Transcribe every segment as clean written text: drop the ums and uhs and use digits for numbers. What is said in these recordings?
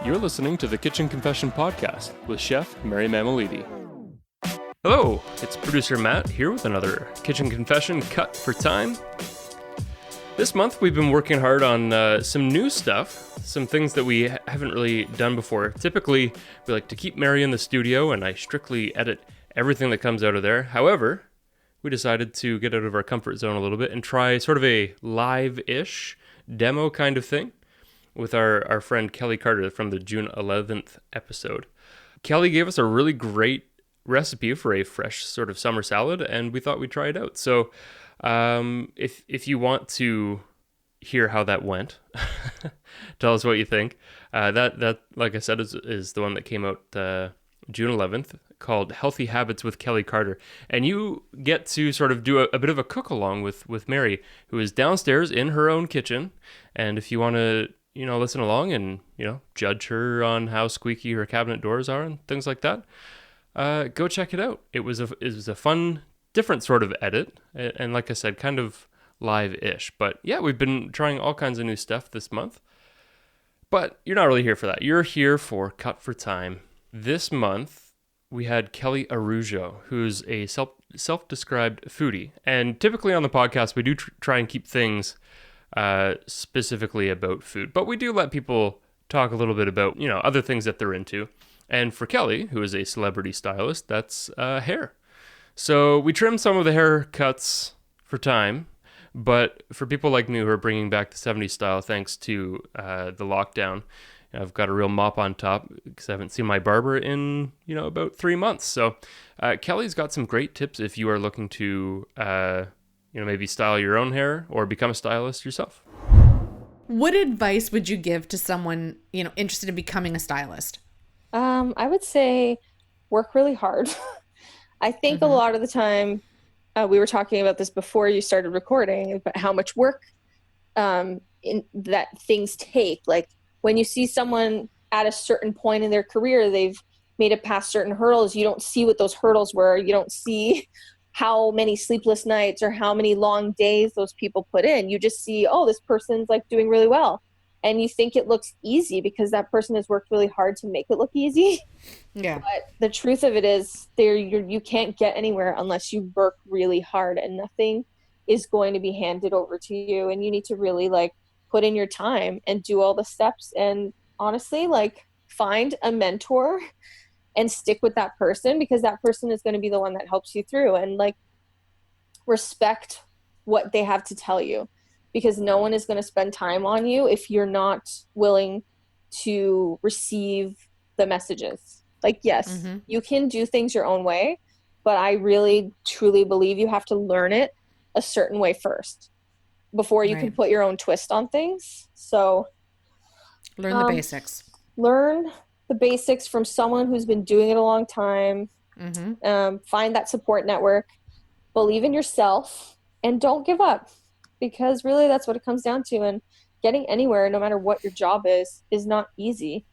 You're listening to the Kitchen Confession Podcast with Chef Mary Mamalidi. Hello, it's producer Matt here with another Kitchen Confession cut for time. This month we've been working hard on some new stuff, some things that we haven't really done before. Typically, we like to keep Mary in the studio and I strictly edit everything that comes out of there. However, we decided to get out of our comfort zone a little bit and try sort of a live-ish demo kind of thing with our friend Kelly Carter from the June 11th episode. Kelly gave us a really great recipe for a fresh sort of summer salad, and we thought we'd try it out. So if you want to hear how that went, tell us what you think. That like I said, is the one that came out June 11th, called Healthy Habits with Kelly Carter. And you get to sort of do a bit of a cook-along with Mary, who is downstairs in her own kitchen. And if you want to listen along and, judge her on how squeaky her cabinet doors are and things like that, go check it out. It was a fun, different sort of edit. And like I said, kind of live-ish. But yeah, we've been trying all kinds of new stuff this month. But you're not really here for that. You're here for Cut for Time. This month, we had Kelly Arujo, who's a self-described foodie. And typically on the podcast, we do try and keep things specifically about food, but we do let people talk a little bit about other things that they're into. And for Kelly, who is a celebrity stylist, that's hair. So we trimmed some of the haircuts for time, but for people like me who are bringing back the 70s style thanks to the lockdown, I've got a real mop on top because I haven't seen my barber in about 3 months. So Kelly's got some great tips if you are looking to maybe style your own hair or become a stylist yourself. What advice would you give to someone, interested in becoming a stylist? I would say work really hard. I think a lot of the time, we were talking about this before you started recording, about how much work that things take. Like when you see someone at a certain point in their career, they've made it past certain hurdles. You don't see what those hurdles were. You don't see how many sleepless nights or how many long days those people put in. You just see, oh, this person's like doing really well. And you think it looks easy because that person has worked really hard to make it look easy. Yeah. But the truth of it is you can't get anywhere unless you work really hard, and nothing is going to be handed over to you. And you need to really put in your time and do all the steps. And honestly, find a mentor and stick with that person, because that person is going to be the one that helps you through, and respect what they have to tell you, because no one is going to spend time on you if you're not willing to receive the messages. Yes, you can do things your own way, but I really truly believe you have to learn it a certain way first before you can put your own twist on things. So learn the basics. Learn the basics from someone who's been doing it a long time. Find that support network, believe in yourself, and don't give up, because really that's what it comes down to. And getting anywhere, no matter what your job is not easy,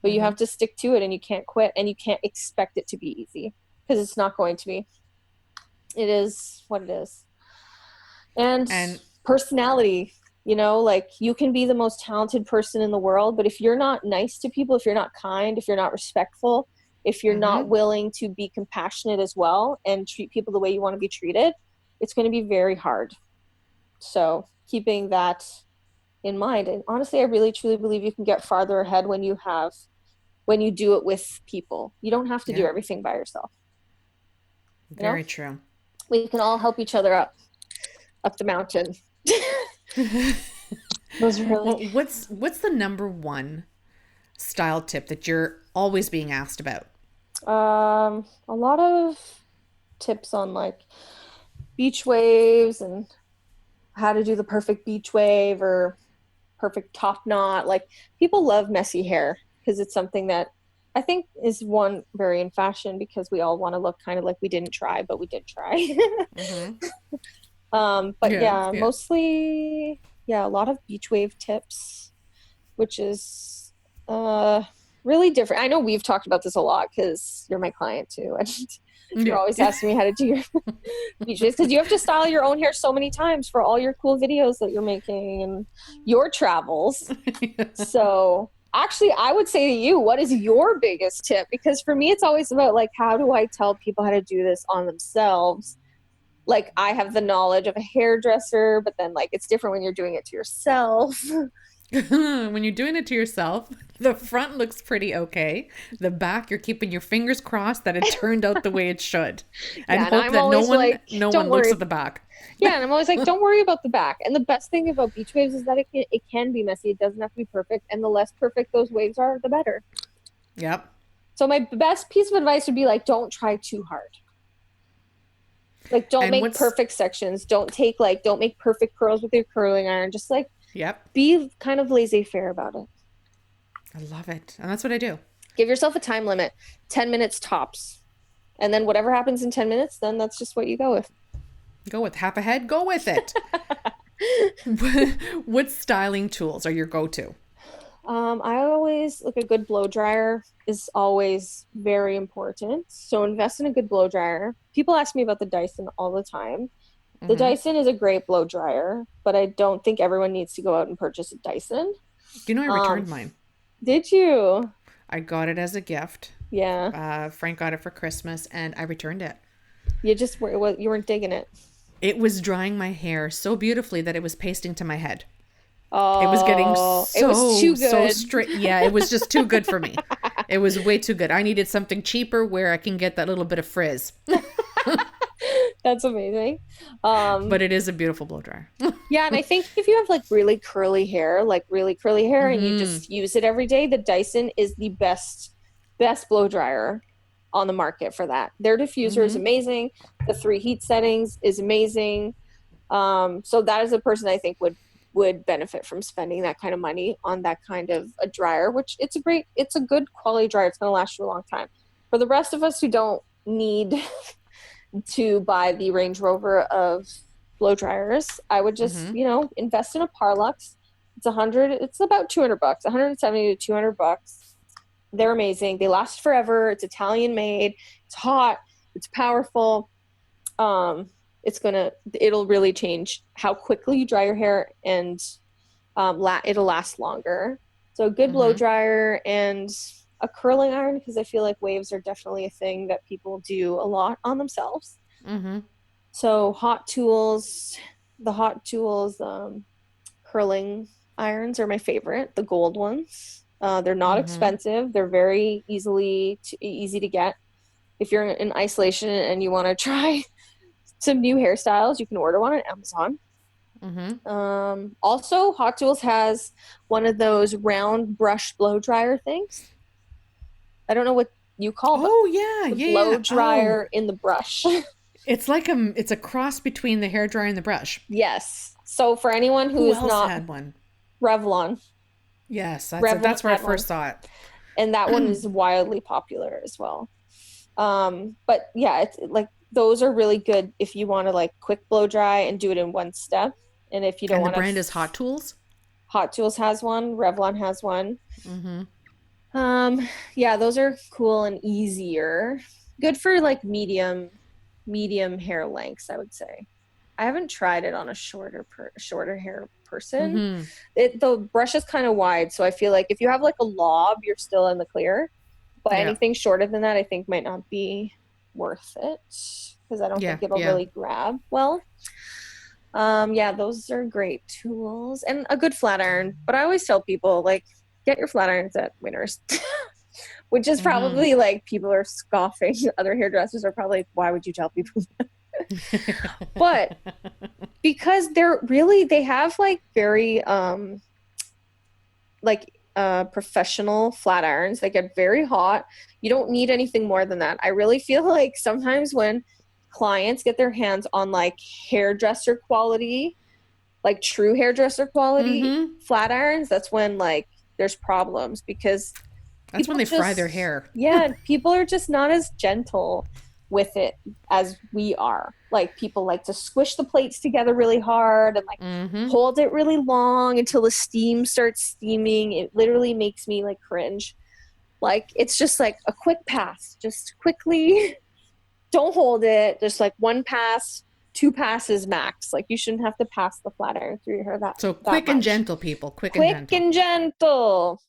but you have to stick to it, and you can't quit, and you can't expect it to be easy, because it's not going to be. It is what it is. And personality, you can be the most talented person in the world, but if you're not nice to people, if you're not kind, if you're not respectful, if you're not willing to be compassionate as well and treat people the way you want to be treated, it's going to be very hard. So keeping that in mind, and honestly, I really truly believe you can get farther ahead when you do it with people. You don't have to do everything by yourself. Very true. We can all help each other up the mountain. Those really... What's the number one style tip that you're always being asked about? A lot of tips on beach waves and how to do the perfect beach wave or perfect top knot. People love messy hair because it's something that I think is very in fashion, because we all want to look kind of like we didn't try, but we did try. But mostly, a lot of beach wave tips, which is really different. I know we've talked about this a lot because you're my client too. And you're always asking me how to do your beach waves, because you have to style your own hair so many times for all your cool videos that you're making and your travels. So Actually, I would say to you, what is your biggest tip? Because for me, it's always about like, how do I tell people how to do this on themselves? Like, I have the knowledge of a hairdresser, but then like it's different when you're doing it to yourself. When you're doing it to yourself, the front looks pretty okay. The back, you're keeping your fingers crossed that it turned out the way it should, and hope I'm that no always one like, no don't one looks worry. at the back. Yeah, and I'm always like, don't worry about the back. And the best thing about beach waves is that it can be messy. It doesn't have to be perfect, and the less perfect those waves are, the better. Yep. So my best piece of advice would be like, don't try too hard. Like, don't make perfect sections. Don't make perfect curls with your curling iron. Just like, yep, be kind of laissez-faire about it. I love it. And that's what I do. Give yourself a time limit, 10 minutes tops. And then whatever happens in 10 minutes, then that's just what you go with. Go with half a head, go with it. What styling tools are your go-to? I always a good blow dryer is always very important. So invest in a good blow dryer. People ask me about the Dyson all the time. The Dyson is a great blow dryer, but I don't think everyone needs to go out and purchase a Dyson. You know, I returned mine. Did you? I got it as a gift. Yeah. Frank got it for Christmas, and I returned it. You weren't digging it. It was drying my hair so beautifully that it was pasting to my head. Oh, it was getting it was too good. So straight. Yeah, it was just too good for me. It was way too good. I needed something cheaper where I can get that little bit of frizz. That's amazing. But it is a beautiful blow dryer. Yeah, and I think if you have like really curly hair, and you just use it every day, the Dyson is the best blow dryer on the market for that. Their diffuser is amazing. The 3 heat settings is amazing. So that is a person I think would benefit from spending that kind of money on that kind of a dryer, which it's a good quality dryer. It's going to last you a long time. For the rest of us who don't need to buy the Range Rover of blow dryers, I would just, invest in a Parlux. It's about $200, $170 to $200. They're amazing. They last forever. It's Italian made. It's hot. It's powerful. It'll really change how quickly you dry your hair, and it'll last longer. So a good blow dryer and a curling iron, because I feel like waves are definitely a thing that people do a lot on themselves. So the Hot Tools curling irons are my favorite, the gold ones. They're not expensive. They're very easy to get. If you're in isolation and you want to try some new hairstyles, you can order one on Amazon. Also, Hot Tools has one of those round brush blow dryer things. I don't know what you call them. Oh yeah, blow dryer in the brush. It's like it's a cross between the hairdryer and the brush. Yes. So for anyone who is not had one, Revlon. Yes, that's where I first saw it. And that one is wildly popular as well. But yeah, it's like those are really good if you want to like quick blow dry and do it in one step. And if you don't want to. The brand is Hot Tools? Hot Tools has one. Revlon has one. Yeah, those are cool and easier. Good for like medium hair lengths, I would say. I haven't tried it on a shorter hair person. The brush is kind of wide, so I feel like if you have like a lob, you're still in the clear. But anything shorter than that, I think might not be worth it, because I don't think it'll really grab well. Those are great tools, and a good flat iron. But I always tell people, like, get your flat irons at Winners. Which is probably like people are scoffing. Other hairdressers are probably like, why would you tell people that? But because they have like very professional flat irons. They get very hot. You don't need anything more than that. I really feel like sometimes when clients get their hands on like hairdresser quality, like true hairdresser quality flat irons, that's when like there's problems, because that's when they fry their hair. Yeah, people are just not as gentle with it as we are. Like, people like to squish the plates together really hard and like hold it really long until the steam starts steaming. It literally makes me like cringe. Like, it's just like a quick pass. Just quickly, don't hold it. Just like one pass, 2 passes max. Like, you shouldn't have to pass the flat iron through your hair that quick and gentle, people. Quick and gentle.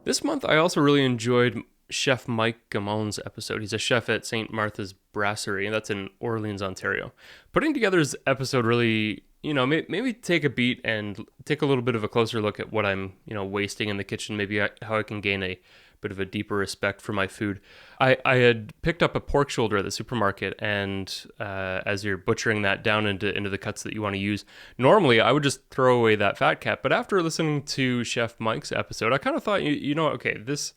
This month, I also really enjoyed Chef Mike Gamon's episode. He's a chef at St. Martha's Brasserie, and that's in Orleans, Ontario. Putting together his episode really, maybe take a beat and take a little bit of a closer look at what I'm, wasting in the kitchen, maybe how I can gain a bit of a deeper respect for my food. I had picked up a pork shoulder at the supermarket, and as you're butchering that down into the cuts that you want to use, normally I would just throw away that fat cap. But after listening to Chef Mike's episode, I kind of thought, okay, this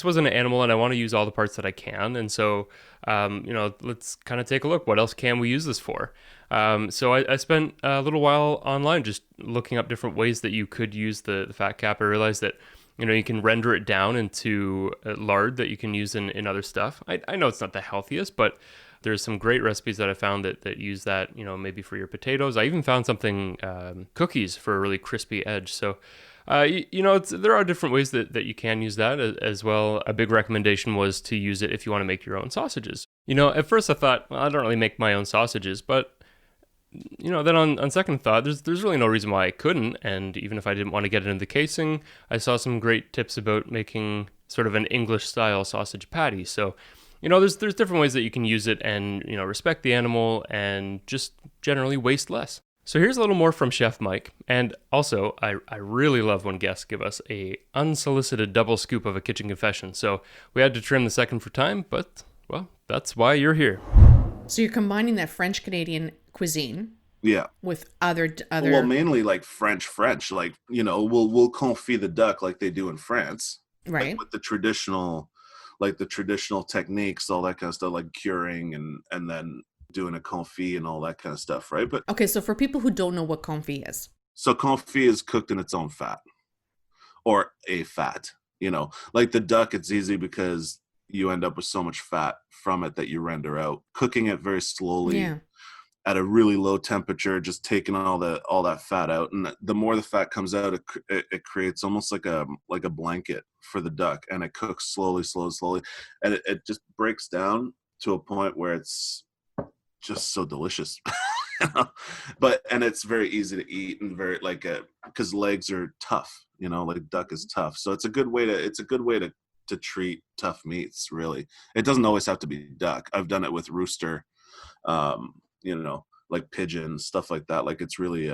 was an animal and I want to use all the parts that I can. And so, let's kind of take a look. What else can we use this for? So I spent a little while online just looking up different ways that you could use the fat cap. I realized that you can render it down into lard that you can use in other stuff. I know it's not the healthiest, but there's some great recipes that I found that use that, maybe for your potatoes. I even found something, cookies for a really crispy edge. So, there are different ways that you can use that as well. A big recommendation was to use it if you want to make your own sausages. At first I thought, well, I don't really make my own sausages, but then on second thought, there's really no reason why I couldn't. And even if I didn't want to get it into the casing, I saw some great tips about making sort of an English style sausage patty. So, there's different ways that you can use it and, respect the animal and just generally waste less. So here's a little more from Chef Mike. And also, I really love when guests give us a unsolicited double scoop of a kitchen confession. So we had to trim the second for time, but, well, that's why you're here. So you're combining that French-Canadian cuisine, with other. Well, mainly like French, like we'll confit the duck like they do in France, right? Like with the traditional techniques, all that kind of stuff, like curing and then doing a confit and all that kind of stuff, right? But okay, so for people who don't know what confit is, so confit is cooked in its own fat or a fat. Like the duck, it's easy because you end up with so much fat from it that you render out. Cooking it very slowly at a really low temperature, just taking all that fat out, and the more the fat comes out, it creates almost like a blanket for the duck, and it cooks slowly, and it just breaks down to a point where it's just so delicious. And it's very easy to eat and very because legs are tough, like duck is tough, so it's a good way to treat tough meats. Really, it doesn't always have to be duck. I've done it with rooster, like pigeon, stuff like that. Like it's really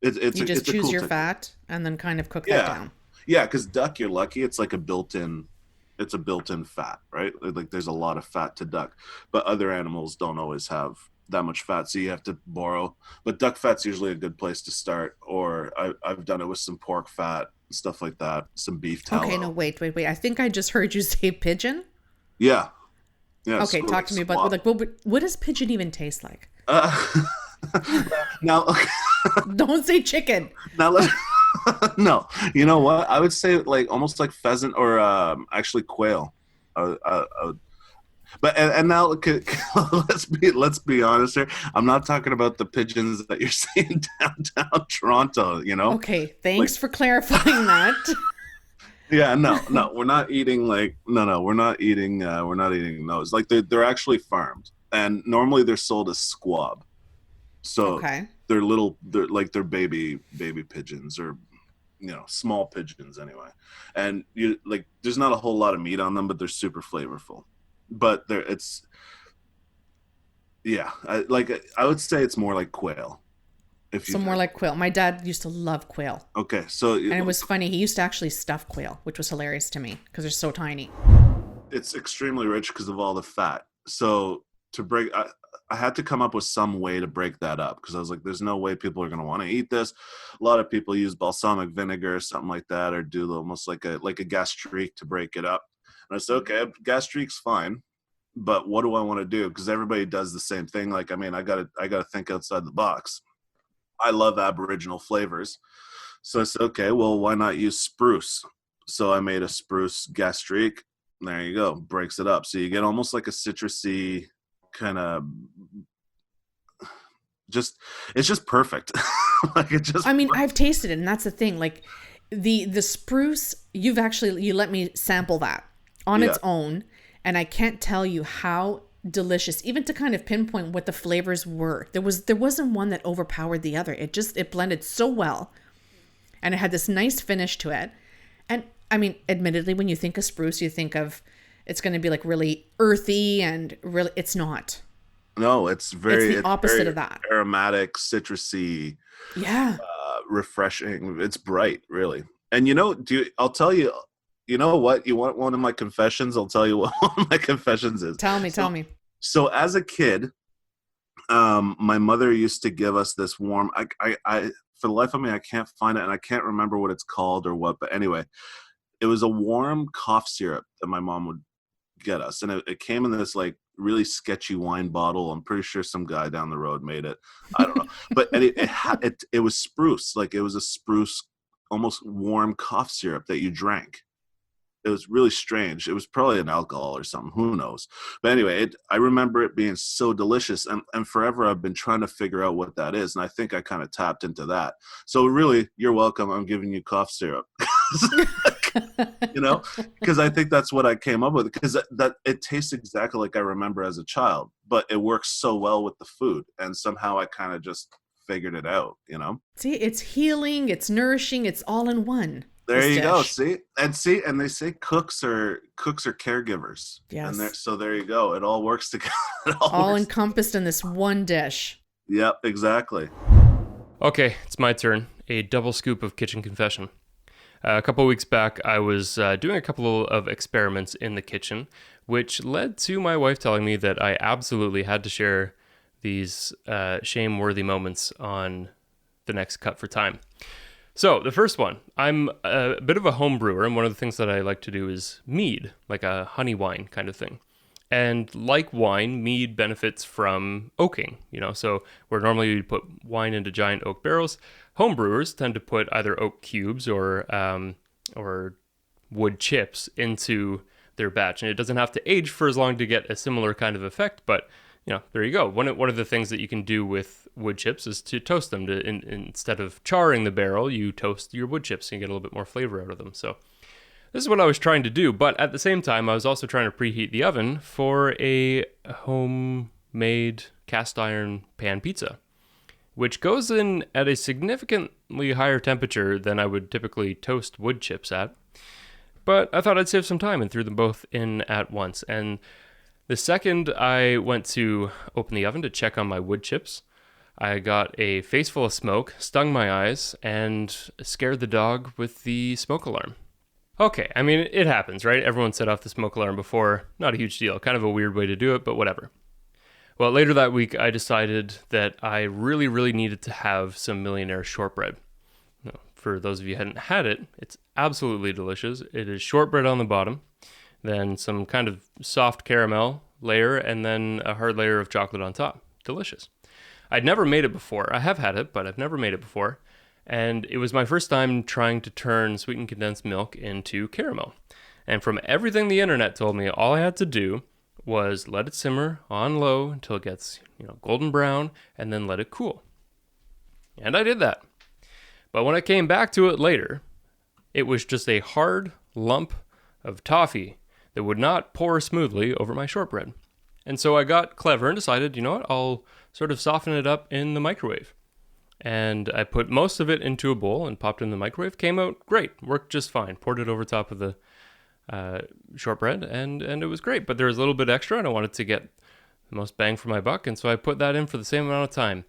it's you just choose cool your fat and then kind of cook that down. Yeah, because duck, you're lucky. It's like a built-in fat, right? Like there's a lot of fat to duck, but other animals don't always have that much fat, so you have to borrow. But duck fat's usually a good place to start. Or I've done it with some pork fat, stuff like that, some beef tallow. Okay, no, wait. I think I just heard you say pigeon. Yeah. Okay, talk to me about what does pigeon even taste like? Now, don't say chicken. Now, no. You know what? I would say like almost like pheasant or actually quail. But now let's be honest here. I'm not talking about the pigeons that you're seeing downtown Toronto. Okay, thanks for clarifying that. Yeah, no, we're not eating we're not eating those. Like they're actually farmed, and normally they're sold as squab. So they're baby pigeons, or small pigeons anyway. And there's not a whole lot of meat on them, but they're super flavorful. But I would say it's more like quail. More like quail. My dad used to love quail. Okay, so and it was funny. He used to actually stuff quail, which was hilarious to me because they're so tiny. It's extremely rich because of all the fat. So I had to come up with some way to break that up, because I was like, there's no way people are going to want to eat this. A lot of people use balsamic vinegar or something like that, or do almost like a gastrique to break it up. And I said, okay, gastrique's fine, but what do I want to do? Because everybody does the same thing. I gotta think outside the box. I love Aboriginal flavors. So I said, okay, well, why not use spruce? So I made a spruce gastrique. There you go. Breaks it up. So you get almost like a citrusy kind of it's just perfect. I've tasted it, and that's the thing. Like the spruce, you let me sample that on its own, and I can't tell you how delicious, even to kind of pinpoint what the flavors were. There wasn't one that overpowered the other. It blended so well, and it had this nice finish to it. And I mean, admittedly, when you think of spruce, you think of it's going to be like really earthy and really, it's not. No, it's the opposite very of that. aromatic, citrusy, Yeah. refreshing. It's bright, really. And I'll tell you, you know what? You want one of my confessions? I'll tell you what one of my confessions is. Tell me. So as a kid, my mother used to give us this warm, I for the life of me, I can't find it, and I can't remember what it's called or what, but anyway, it was a warm cough syrup that my mom would get us. And it came in this like really sketchy wine bottle. I'm pretty sure some guy down the road made it. I don't know. But and it was spruce. Like it was a spruce, almost warm cough syrup that you drank. It was really strange. It was probably an alcohol or something. Who knows? But anyway, I remember it being so delicious. And forever I've been trying to figure out what that is. And I think I kind of tapped into that. So really, you're welcome. I'm giving you cough syrup. Because I think that's what I came up with, because that it tastes exactly like I remember as a child, but it works so well with the food, and somehow I kind of just figured it out. See, it's healing, it's nourishing, it's all in one. There you go. See, and they say cooks are caregivers. Yes. And so there you go. It all works together. All encompassed in this one dish. Yep, exactly. Okay, it's my turn. A double scoop of kitchen confession. A couple of weeks back, I was doing a couple of experiments in the kitchen, which led to my wife telling me that I absolutely had to share these shame-worthy moments on the next Cut for Time. So the first one, I'm a bit of a home brewer, and one of the things that I like to do is mead, like a honey wine kind of thing. And like wine, mead benefits from oaking, so where normally you'd put wine into giant oak barrels, home brewers tend to put either oak cubes or wood chips into their batch. And it doesn't have to age for as long to get a similar kind of effect, but there you go. One of the things that you can do with wood chips is to toast them. Instead of charring the barrel, you toast your wood chips and you get a little bit more flavor out of them. So this is what I was trying to do, but at the same time, I was also trying to preheat the oven for a homemade cast iron pan pizza, which goes in at a significantly higher temperature than I would typically toast wood chips at. But I thought I'd save some time and threw them both in at once. And the second I went to open the oven to check on my wood chips, I got a face full of smoke, stung my eyes, and scared the dog with the smoke alarm. Okay, I mean, it happens, right? Everyone set off the smoke alarm before. Not a huge deal. Kind of a weird way to do it, but whatever. Well, later that week, I decided that I really, really needed to have some Millionaire shortbread. For those of you who hadn't had it, it's absolutely delicious. It is shortbread on the bottom, then some kind of soft caramel layer, and then a hard layer of chocolate on top. Delicious. I'd never made it before. I have had it, but I've never made it before. And it was my first time trying to turn sweetened condensed milk into caramel. And from everything the internet told me, all I had to do was let it simmer on low until it gets, golden brown, and then let it cool. And I did that. But when I came back to it later, it was just a hard lump of toffee that would not pour smoothly over my shortbread. And so I got clever and decided, I'll sort of soften it up in the microwave. And I put most of it into a bowl and popped it in the microwave. Came out great, worked just fine. Poured it over top of the shortbread, and it was great. But there was a little bit extra, and I wanted to get the most bang for my buck, and so I put that in for the same amount of time.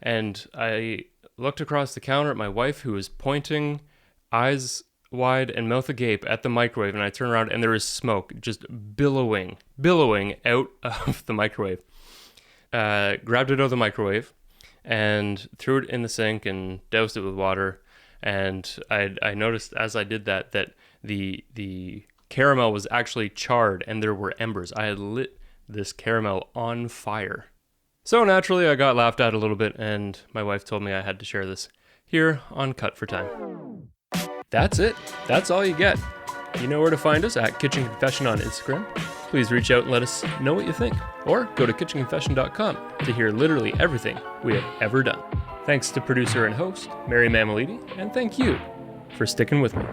And I looked across the counter at my wife, who was pointing, eyes wide and mouth agape at the microwave, and I turned around, and there was smoke just billowing out of the microwave. Grabbed it out of the microwave, and threw it in the sink and doused it with water. And I noticed as I did that the caramel was actually charred and there were embers. I had lit this caramel on fire. So naturally I got laughed at a little bit, and my wife told me I had to share this here on Cut for Time. That's it. That's all you get. You know where to find us at Kitchen Confession on Instagram. Please reach out and let us know what you think. Or go to kitchenconfession.com to hear literally everything we have ever done. Thanks to producer and host, Mary Mamalidi, and thank you for sticking with me.